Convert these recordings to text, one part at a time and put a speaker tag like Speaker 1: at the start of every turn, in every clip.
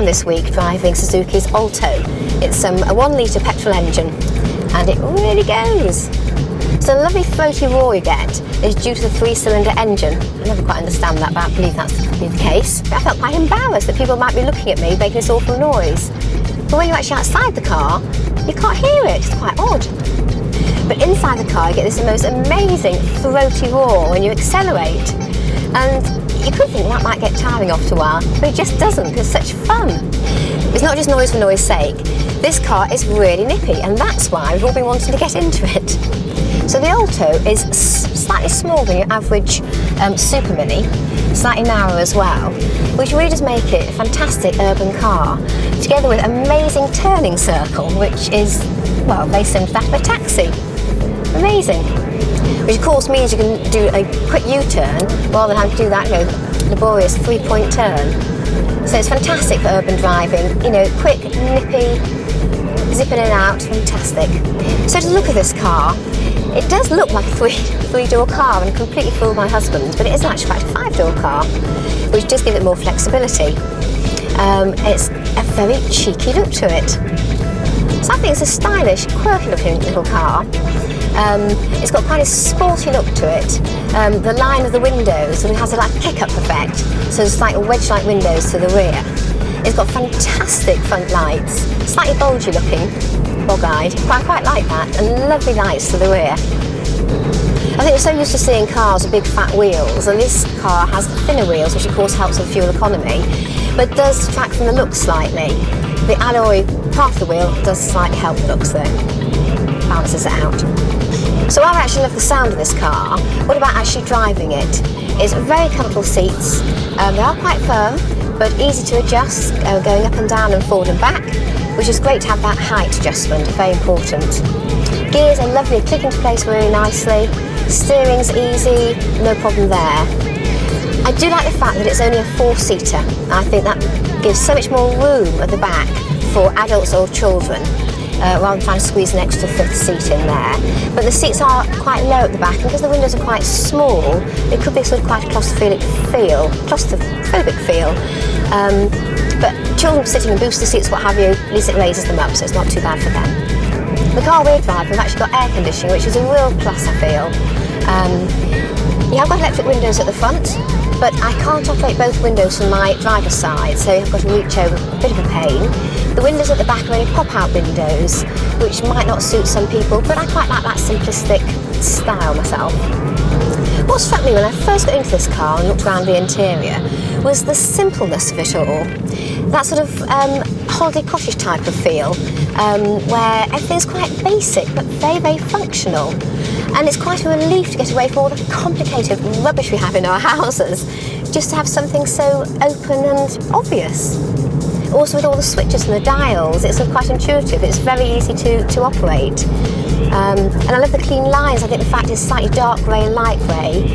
Speaker 1: time this week driving Suzuki's Alto. It's a 1 litre petrol engine, and it really goes. So the lovely throaty roar you get is due to the 3-cylinder engine. I never quite understand that, but I believe that's probably the case. I felt quite embarrassed that people might be looking at me making this awful noise. But when you're actually outside the car, you can't hear it. It's quite odd. But inside the car, you get this most amazing throaty roar when you accelerate. And you could think that might get tiring after a while, but it just doesn't, because it's such fun. It's not just noise for noise sake. This car is really nippy, and that's why we've all been wanting to get into it. So the Alto is slightly smaller than your average Super Mini, slightly narrower as well, which really does make it a fantastic urban car, together with amazing turning circle, which is, well, very similar to that of a taxi. Amazing. Which of course means you can do a quick U-turn rather than having to do that, laborious 3-point turn. So it's fantastic for urban driving, quick, nippy, zipping in and out, fantastic. So to look at this car, it does look like a three-door car and completely fooled my husband, but it is actually quite a 5-door car, which does give it more flexibility. It's a very cheeky look to it. So I think it's a stylish, quirky looking little car. It's got quite a sporty look to it. The line of the windows sort of has a kick-up effect, so it's like wedge-like windows to the rear. It's got fantastic front lights, slightly bulgy looking, bog-eyed, but I quite like that, and lovely lights to the rear. I think we're so used to seeing cars with big fat wheels, and this car has thinner wheels, which of course helps with fuel economy, but does detract from the look slightly. The alloy part of the wheel does slightly help the looks though, balances it out. So while I actually love the sound of this car, what about actually driving it? It's very comfortable seats. They are quite firm, but easy to adjust, going up and down and forward and back, which is great to have that height adjustment, very important. Gears are lovely, click into place really nicely. Steering's easy, no problem there. I do like the fact that it's only a 4-seater. I think that gives so much more room at the back for adults or children, rather than trying to squeeze an extra 5th seat in there. But the seats are quite low at the back, and because the windows are quite small, it could be sort of quite a claustrophobic feel. But children sitting in booster seats, what have you, at least it raises them up, so it's not too bad for them. The car we're driving, we've actually got air conditioning, which is a real plus, I feel. You have got electric windows at the front, but I can't operate both windows from my driver's side, so I've got to reach over, a bit of a pain. The windows at the back are only pop-out windows, which might not suit some people, but I quite like that simplistic style myself. What struck me when I first got into this car and looked around the interior was the simpleness of it all. That sort of holiday cottage type of feel, where everything's quite basic but very, very functional. And it's quite a relief to get away from all the complicated rubbish we have in our houses, just to have something so open and obvious. Also with all the switches and the dials, it's sort of quite intuitive, it's very easy to operate. And I love the clean lines. I think the fact it's slightly dark grey and light grey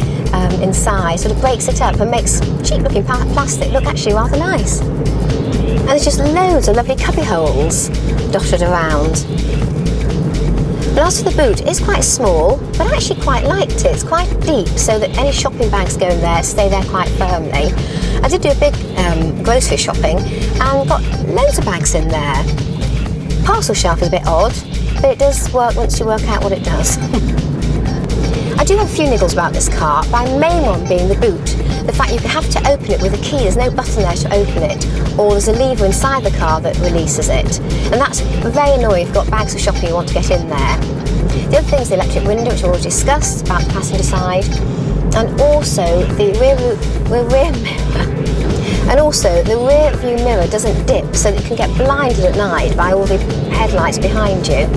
Speaker 1: inside sort of breaks it up and makes cheap looking plastic look actually rather nice. And there's just loads of lovely cubby holes dotted around. But as for the boot, it's quite small, but I actually quite liked it. It's quite deep, so that any shopping bags go in there stay there quite firmly. I did do a big grocery shopping and got loads of bags in there. Parcel shelf is a bit odd, but it does work once you work out what it does. I do have a few niggles about this car, my main one being the boot. The fact you have to open it with a key, there's no button there to open it, or there's a lever inside the car that releases it. And that's very annoying if you've got bags of shopping you want to get in there. The other thing is the electric window, which we already discussed, about the passenger side, and also the rear mirror. And also the rear view mirror doesn't dip, so that you can get blinded at night by all the headlights behind you.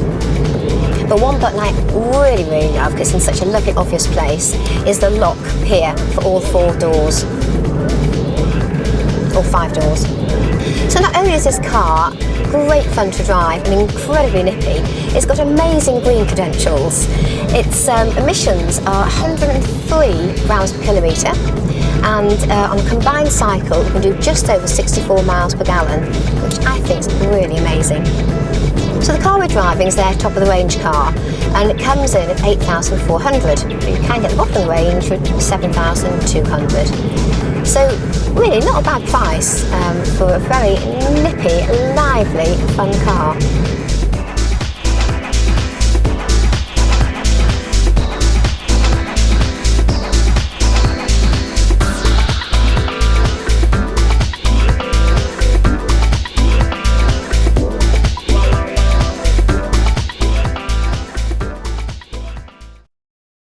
Speaker 1: But one button I really, really love, because it's in such a lovely, obvious place, is the lock here for all 4 doors. Or 5 doors. So not only is this car great fun to drive and incredibly nippy, it's got amazing green credentials. Its emissions are 103 grams per kilometre, and on a combined cycle you can do just over 64 miles per gallon, which I think is really amazing. So the car we're driving is their top of the range car, and it comes in at 8,400. You can get the bottom of the range for 7,200. So really not a bad price for a very nippy, lively, fun car.